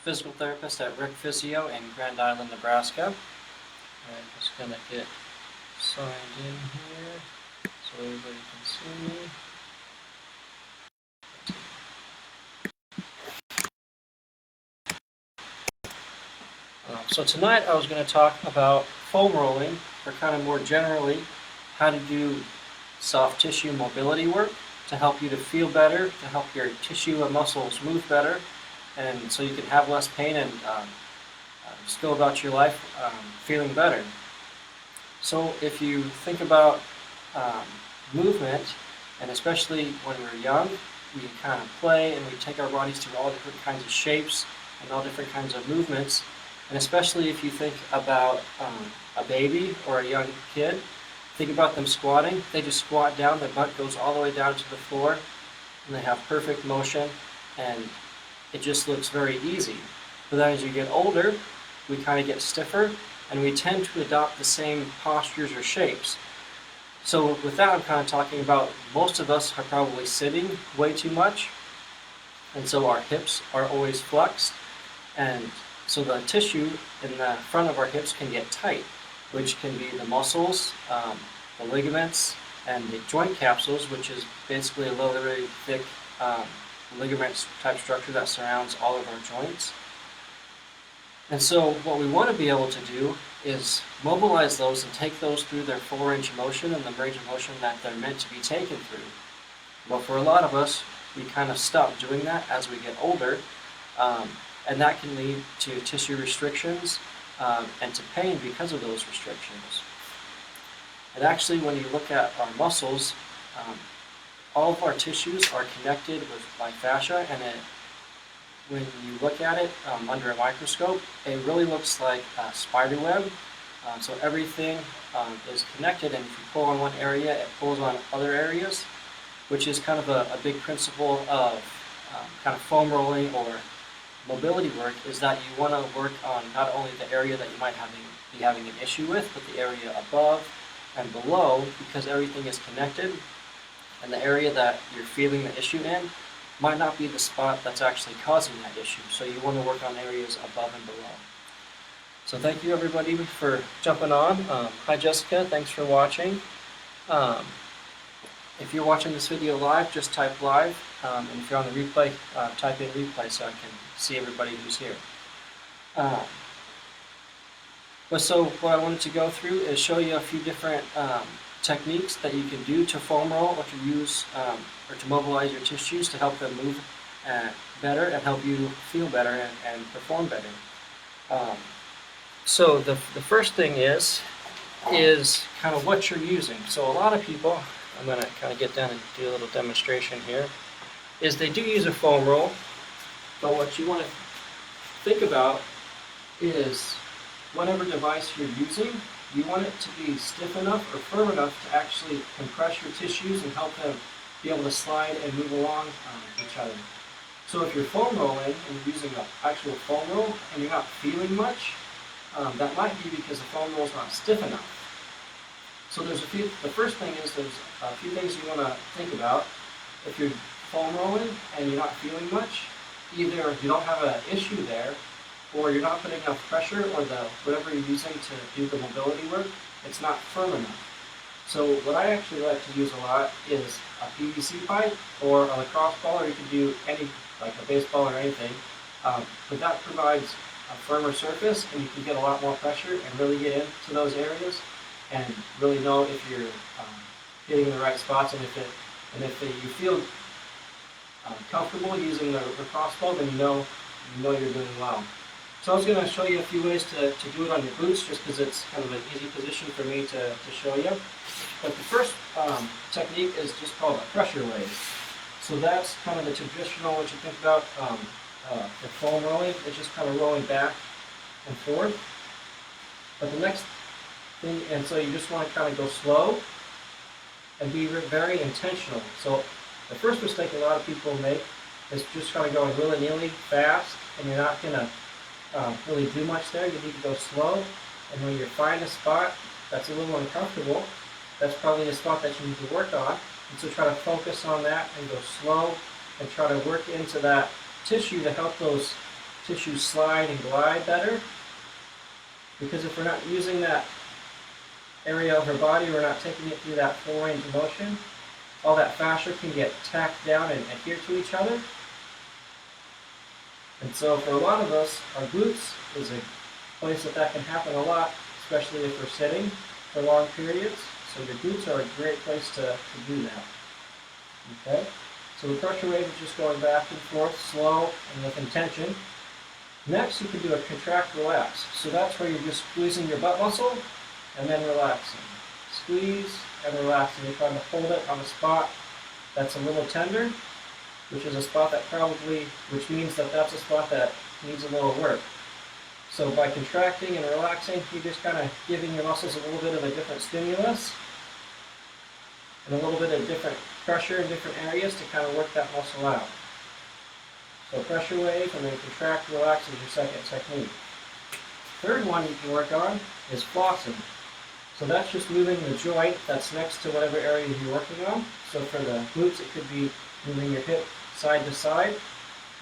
physical therapist at Rick Physio in Grand Island, Nebraska. I'm just going to get signed in here so everybody can see me. So tonight I was going to talk about foam rolling, or kind of more generally, how to do soft tissue mobility work to help you to feel better, to help your tissue and muscles move better, and so you can have less pain and just go about your life feeling better. So if you think about movement, and especially when we're young, we kind of play and we take our bodies through all different kinds of shapes and all different kinds of movements. And especially if you think about a baby or a young kid, think about them squatting. They just squat down, their butt goes all the way down to the floor, and they have perfect motion, and it just looks very easy. But then as you get older, we kind of get stiffer, and we tend to adopt the same postures or shapes. So with that, I'm kind of talking about most of us are probably sitting way too much, and so our hips are always flexed, and so the tissue in the front of our hips can get tight, which can be the muscles, the ligaments, and the joint capsules, which is basically a very thick ligament type structure that surrounds all of our joints. And so what we want to be able to do is mobilize those and take those through their full range of motion and the range of motion that they're meant to be taken through. But for a lot of us, we kind of stop doing that as we get older, and that can lead to tissue restrictions and to pain because of those restrictions. And actually, when you look at our muscles, all of our tissues are connected by fascia, and when you look at it under a microscope, it really looks like a spider web. So everything is connected, and if you pull on one area, it pulls on other areas, which is kind of a big principle of kind of foam rolling or mobility work, is that you want to work on not only the area that you might be having an issue with, but the area above and below, because everything is connected, and the area that you're feeling the issue in might not be the spot that's actually causing that issue. So you want to work on areas above and below. So thank you everybody for jumping on. Hi Jessica, thanks for watching. If you're watching this video live, just type live, and if you're on the replay, type in replay so I can see everybody who's here. So what I wanted to go through is show you a few different techniques that you can do to foam roll or to use or to mobilize your tissues to help them move better and help you feel better and perform better. So the first thing is kind of what you're using. So a lot of people, I'm going to kind of get down and do a little demonstration here, is they do use a foam roll, but what you want to think about is whatever device you're using, you want it to be stiff enough or firm enough to actually compress your tissues and help them be able to slide and move along each other. So if you're foam rolling and you're using an actual foam roll and you're not feeling much, that might be because the foam roll is not stiff enough. So the first thing is there's a few things you want to think about. If you're foam rolling and you're not feeling much, either you don't have an issue there, or you're not putting enough pressure, or whatever you're using to do the mobility work, it's not firm enough. So what I actually like to use a lot is a PVC pipe or a lacrosse ball, or you can do any, like a baseball or anything. But that provides a firmer surface, and you can get a lot more pressure and really get into those areas and really know if you're hitting the right spots, and if you feel comfortable using the lacrosse ball, then you know you're doing well. So I was going to show you a few ways to do it on your boots, just because it's kind of an easy position for me to show you. But the first technique is just called a pressure wave. So that's kind of the traditional, what you think about the foam rolling. It's just kind of rolling back and forth. But the next thing, and so you just want to kind of go slow and be very intentional. So the first mistake a lot of people make is just kind of going willy-nilly fast, and you're not going to really do much there. You need to go slow, and when you find a spot that's a little uncomfortable, that's probably a spot that you need to work on. And so try to focus on that and go slow and try to work into that tissue to help those tissue slide and glide better. Because if we're not using that area of our body, we're not taking it through that full range of motion, all that fascia can get tacked down and adhere to each other. And so for a lot of us, our glutes is a place that can happen a lot, especially if we're sitting for long periods. So your glutes are a great place to do that. Okay? So the pressure wave is just going back and forth, slow and with intention. Next, you can do a contract relax. So that's where you're just squeezing your butt muscle and then relaxing. Squeeze and relax, and you're trying to hold it on a spot that's a little tender, which is a spot that which means that that's a spot that needs a little work. So by contracting and relaxing, you're just kind of giving your muscles a little bit of a different stimulus and a little bit of different pressure in different areas to kind of work that muscle out. So pressure wave and then contract, relax is your second technique. Third one you can work on is flossing. So that's just moving the joint that's next to whatever area you're working on. So for the glutes, it could be moving your hip side to side.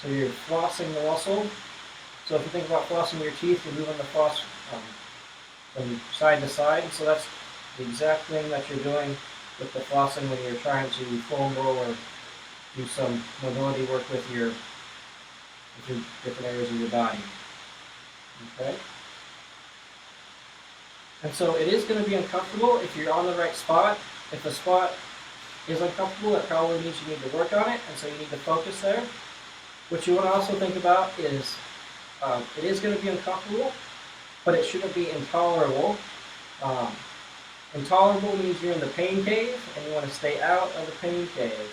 So you're flossing the muscle. So if you think about flossing your teeth, you're moving the floss from side to side. So that's the exact thing that you're doing with the flossing when you're trying to foam roll or do some mobility work with your different areas of your body. Okay? And so it is going to be uncomfortable if you're on the right spot. If the spot is uncomfortable, that probably means you need to work on it, and so you need to focus there. What you want to also think about is it is going to be uncomfortable, but it shouldn't be intolerable. Intolerable means you're in the pain cave, and you want to stay out of the pain cave.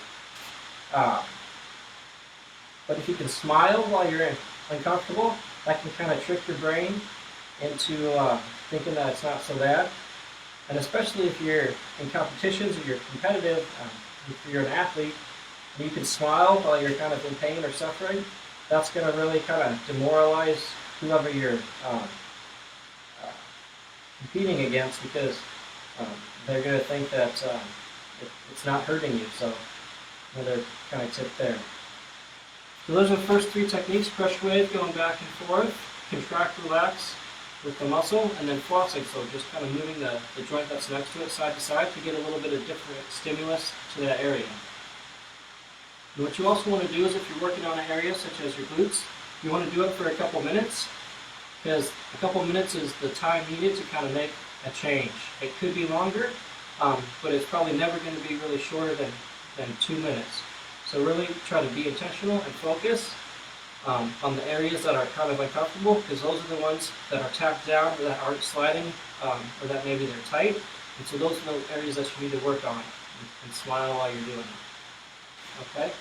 But if you can smile while you're uncomfortable, that can kind of trick your brain into thinking that it's not so bad. And especially if you're in competitions or you're competitive, if you're an athlete, and you can smile while you're kind of in pain or suffering, that's going to really kind of demoralize whoever you're competing against, because they're going to think that it's not hurting you. So another kind of tip there. So those are the first three techniques: pressure wave, going back and forth, contract, relax with the muscle, and then flossing, so just kind of moving the joint that's next to it side to side to get a little bit of different stimulus to that area. And what you also want to do is, if you're working on an area such as your glutes, you want to do it for a couple minutes, because a couple minutes is the time needed to kind of make a change. It could be longer, but it's probably never going to be really shorter than 2 minutes. So really try to be intentional and focus on the areas that are kind of uncomfortable, because those are the ones that are tapped down or that aren't sliding, or that maybe they're tight. And so those are the areas that you need to work on, and smile while you're doing it. Okay?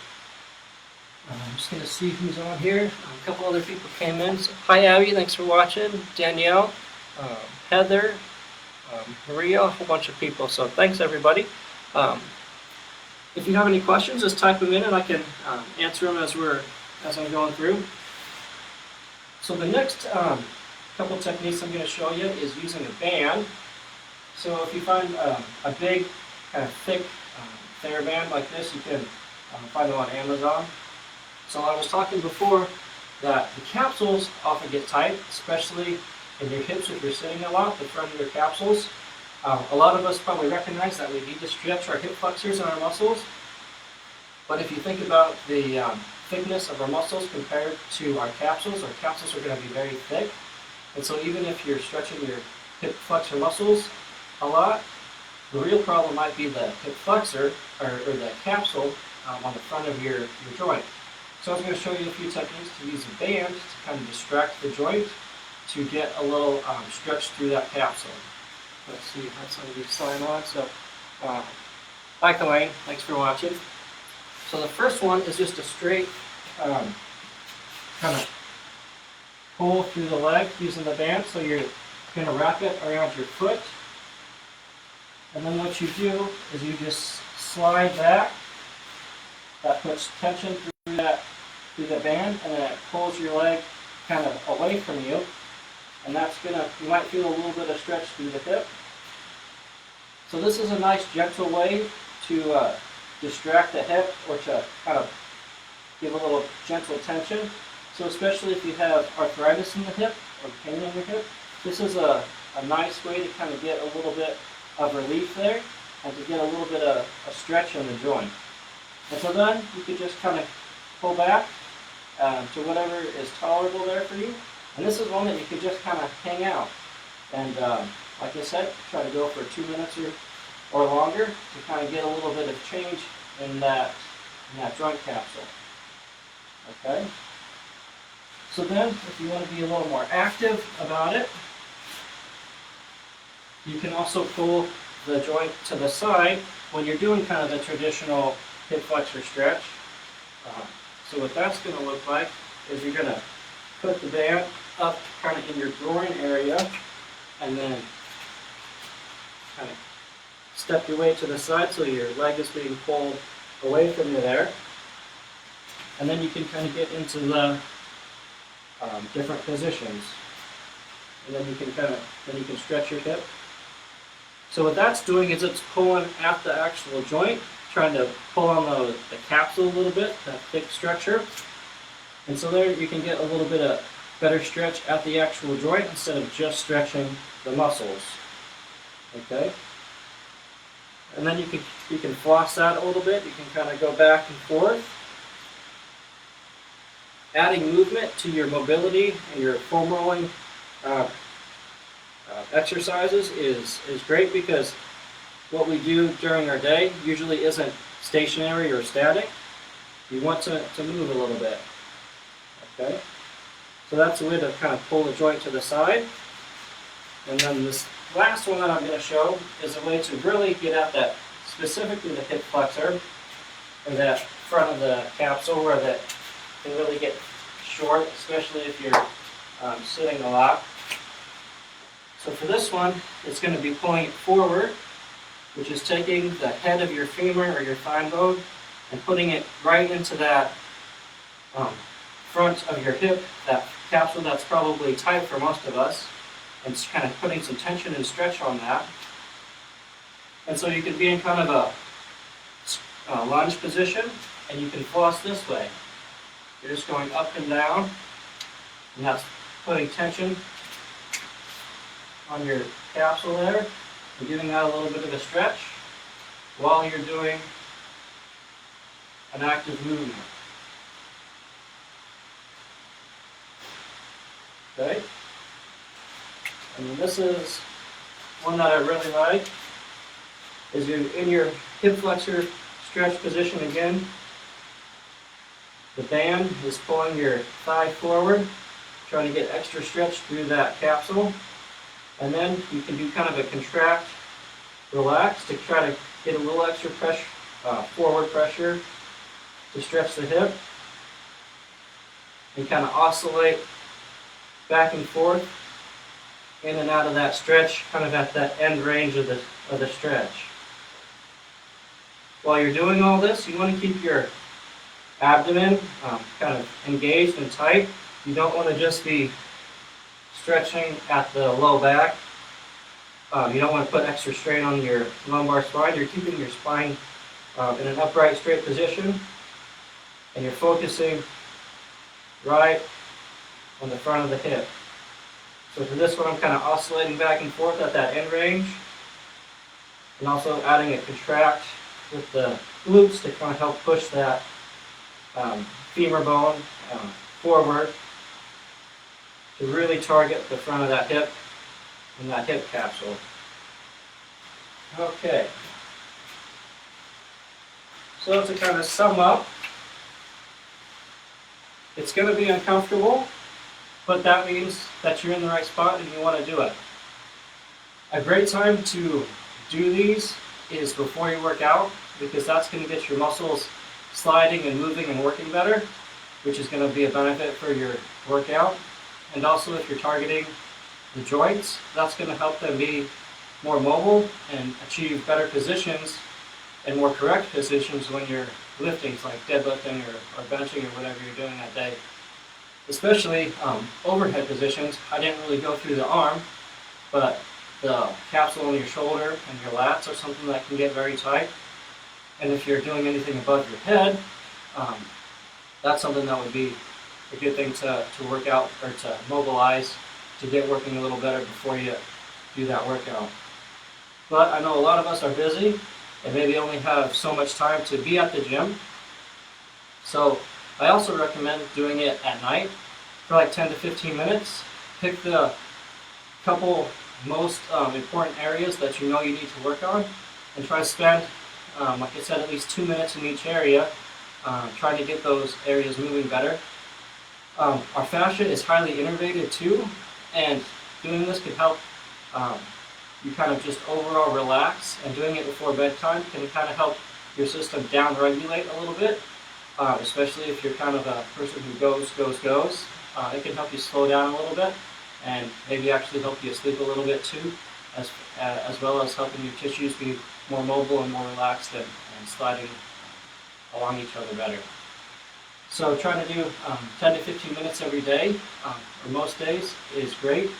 I'm just going to see who's on here. A couple other people came in. So, hi Abby, thanks for watching. Danielle, Heather, Maria, a whole bunch of people. So thanks everybody. If you have any questions, just type them in and I can answer them as I'm going through. So the next couple techniques I'm going to show you is using a band. So if you find a big, kind of thick TheraBand like this, you can find them on Amazon. So I was talking before that the capsules often get tight, especially in your hips if you're sitting a lot, the front of your capsules. A lot of us probably recognize that we need to stretch our hip flexors and our muscles. But if you think about the thickness of our muscles compared to our capsules are going to be very thick. And so even if you're stretching your hip flexor muscles a lot, the real problem might be the hip flexor or the capsule on the front of your joint. So I was going to show you a few techniques to use a band to kind of distract the joint to get a little stretch through that capsule. Let's see, that's how you sign on. So, hi Kalain, thanks for watching. So the first one is just a straight kind of pull through the leg using the band. So you're going to wrap it around your foot. And then what you do is you just slide back. That puts tension through the band, and then it pulls your leg kind of away from you. And that's you might feel a little bit of stretch through the hip. So this is a nice gentle way to distract the hip, or to kind of give a little gentle tension. So especially if you have arthritis in the hip or pain in your hip, this is a nice way to kind of get a little bit of relief there and to get a little bit of a stretch in the joint. And so then you could just kind of pull back to whatever is tolerable there for you. And this is one that you could just kind of hang out. And like I said, try to go for 2 minutes or longer to kind of get a little bit of change in that joint capsule. Okay? So then, if you want to be a little more active about it, you can also pull the joint to the side when you're doing kind of the traditional hip flexor stretch. So what that's going to look like is you're going to put the band up kind of in your groin area and then kind of step your way to the side so your leg is being pulled away from you there. And then you can kind of get into the different positions. And then you can stretch your hip. So what that's doing is it's pulling at the actual joint, trying to pull on the capsule a little bit, that thick structure. And so there you can get a little bit of better stretch at the actual joint instead of just stretching the muscles. Okay? And then you can floss that a little bit. You can kind of go back and forth. Adding movement to your mobility and your foam rolling exercises is great because what we do during our day usually isn't stationary or static. You want to move a little bit. Okay? So that's a way to kind of pull the joint to the side. And then this last one that I'm going to show is a way to really get at that, specifically the hip flexor, or that front of the capsule where that can really get short, especially if you're sitting a lot. So for this one, it's going to be pulling it forward, which is taking the head of your femur or your thigh bone and putting it right into that front of your hip, that capsule that's probably tight for most of us, and it's kind of putting some tension and stretch on that. And so you can be in kind of a lunge position, and you can floss this way. You're just going up and down, and that's putting tension on your capsule there, and giving that a little bit of a stretch while you're doing an active movement. Okay? And then this is one that I really like, is you're in your hip flexor stretch position again. The band is pulling your thigh forward, trying to get extra stretch through that capsule. And then you can do kind of a contract, relax to try to get a little extra pressure, forward pressure to stretch the hip. And kind of oscillate back and forth in and out of that stretch, kind of at that end range of the stretch. While you're doing all this, you want to keep your abdomen kind of engaged and tight. You don't want to just be stretching at the low back. You don't want to put extra strain on your lumbar spine. You're keeping your spine in an upright, straight position, and you're focusing right on the front of the hip. So for this one, I'm kind of oscillating back and forth at that end range, and also adding a contract with the glutes to kind of help push that femur bone forward to really target the front of that hip and that hip capsule. Okay. So to kind of sum up, it's going to be uncomfortable, but that means that you're in the right spot and you want to do it. A great time to do these is before you work out, because that's going to get your muscles sliding and moving and working better, which is going to be a benefit for your workout. And also if you're targeting the joints, that's going to help them be more mobile and achieve better positions and more correct positions when you're lifting, like deadlifting or benching or whatever you're doing that day. Especially overhead positions. I didn't really go through the arm, but the capsule on your shoulder and your lats are something that can get very tight. And if you're doing anything above your head, that's something that would be a good thing to work out or to mobilize to get working a little better before you do that workout. But I know a lot of us are busy and maybe only have so much time to be at the gym. So I also recommend doing it at night for like 10 to 15 minutes. Pick the couple most important areas that you know you need to work on and try to spend, like I said, at least 2 minutes in each area trying to get those areas moving better. Our fascia is highly innervated too, and doing this can help you kind of just overall relax, and doing it before bedtime can kind of help your system down-regulate a little bit, especially if you're kind of a person who goes. It can help you slow down a little bit and maybe actually help you sleep a little bit too, as well as helping your tissues be more mobile and more relaxed and sliding along each other better. So trying to do 10 to 15 minutes every day, or most days, is great.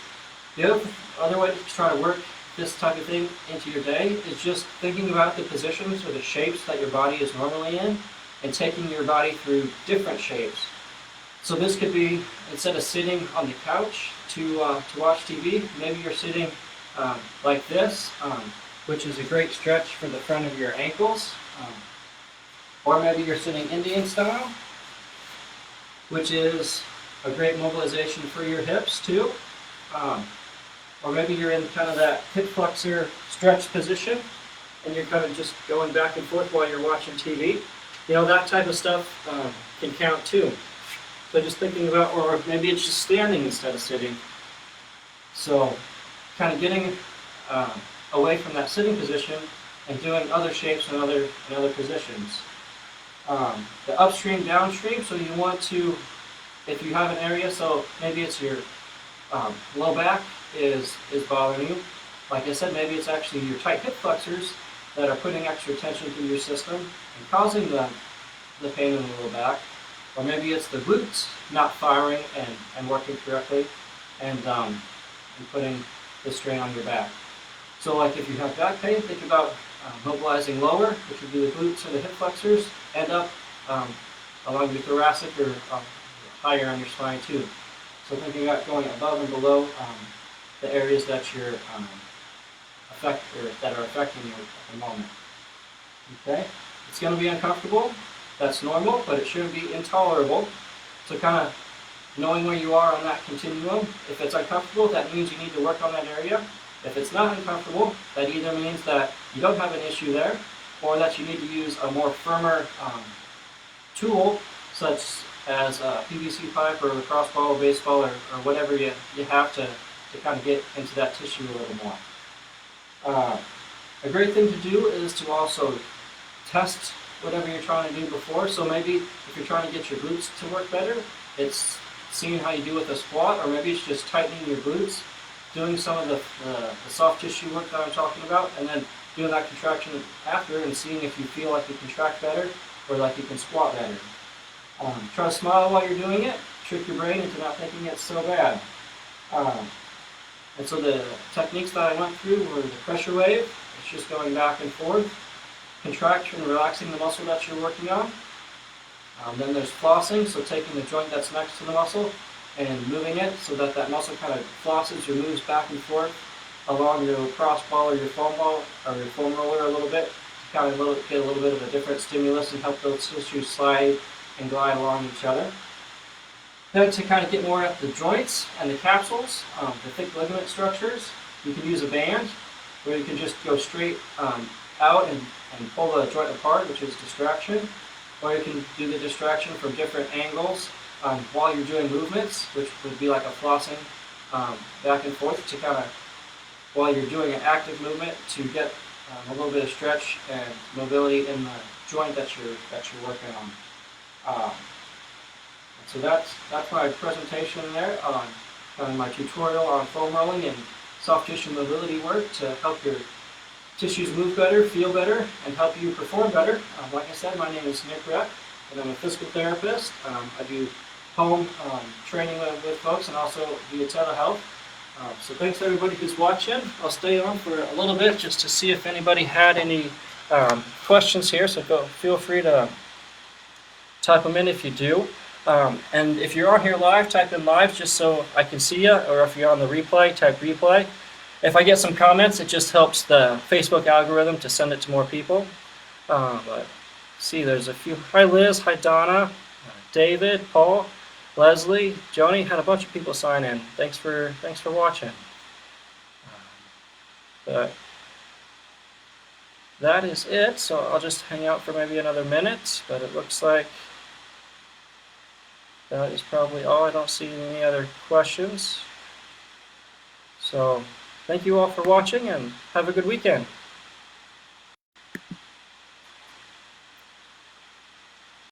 The other way to try to work this type of thing into your day is just thinking about the positions or the shapes that your body is normally in and taking your body through different shapes. So this could be, instead of sitting on the couch to watch TV, maybe you're sitting like this, which is a great stretch for the front of your ankles. Or maybe you're sitting Indian style, which is a great mobilization for your hips too. Or maybe you're in kind of that hip flexor stretch position and you're kind of just going back and forth while you're watching TV. You know, that type of stuff can count too. So just thinking about, or maybe it's just standing instead of sitting. So kind of getting away from that sitting position and doing other shapes and other positions. The upstream, downstream, so you want to, if you have an area, so maybe it's your low back is bothering you. Like I said, maybe it's actually your tight hip flexors that are putting extra tension through your system and causing the pain in the low back. Or maybe it's the glutes not firing and working correctly and putting the strain on your back. So like if you have back pain, think about mobilizing lower, which would be the glutes or the hip flexors, and up along your thoracic or higher on your spine too. So thinking about going above and below the areas that you're that are affecting you at the moment. Okay, it's going to be uncomfortable. That's normal, but it shouldn't be intolerable. So kind of knowing where you are on that continuum. If it's uncomfortable, that means you need to work on that area. If it's not uncomfortable, that either means that you don't have an issue there, or that you need to use a more firmer tool, such as a PVC pipe or a lacrosse ball, baseball, or whatever you have to kind of get into that tissue a little more. A great thing to do is to also test whatever you're trying to do before. So maybe if you're trying to get your glutes to work better, it's seeing how you do with a squat, or maybe it's just tightening your glutes, doing some of the soft tissue work that I'm talking about, and then doing that contraction after and seeing if you feel like you contract better or like you can squat better. Try to smile while you're doing it, trick your brain into not thinking it's so bad. And so the techniques that I went through were the pressure wave, it's just going back and forth, contraction, relaxing the muscle that you're working on. Then there's flossing, so taking the joint that's next to the muscle and moving it so that that muscle kind of flosses or moves back and forth along your lacrosse ball or your foam ball or your foam roller a little bit to kind of get a little bit of a different stimulus and help those tissues slide and glide along each other. Then to kind of get more at the joints and the capsules, the thick ligament structures, you can use a band where you can just go straight out and pull the joint apart, which is distraction. Or you can do the distraction from different angles while you're doing movements, which would be like a flossing back and forth to kind of, while you're doing an active movement, to get a little bit of stretch and mobility in the joint that you're working on. So that's my presentation there on my tutorial on foam rolling and soft tissue mobility work to help your tissues move better, feel better, and help you perform better. Like I said, my name is Nick Reck, and I'm a physical therapist. I do home training with folks and also via telehealth. So thanks everybody who's watching. I'll stay on for a little bit just to see if anybody had any questions here, so feel free to type them in if you do. And if you're on here live, type in live just so I can see you, or if you're on the replay, type replay. If I get some comments, it just helps the Facebook algorithm to send it to more people. But see, there's a few. Hi Liz, hi Donna, David, Paul, Leslie, Joni, had a bunch of people sign in. Thanks for watching. But that is it, so I'll just hang out for maybe another minute, but it looks like that is probably all. I don't see any other questions. So thank you all for watching and have a good weekend.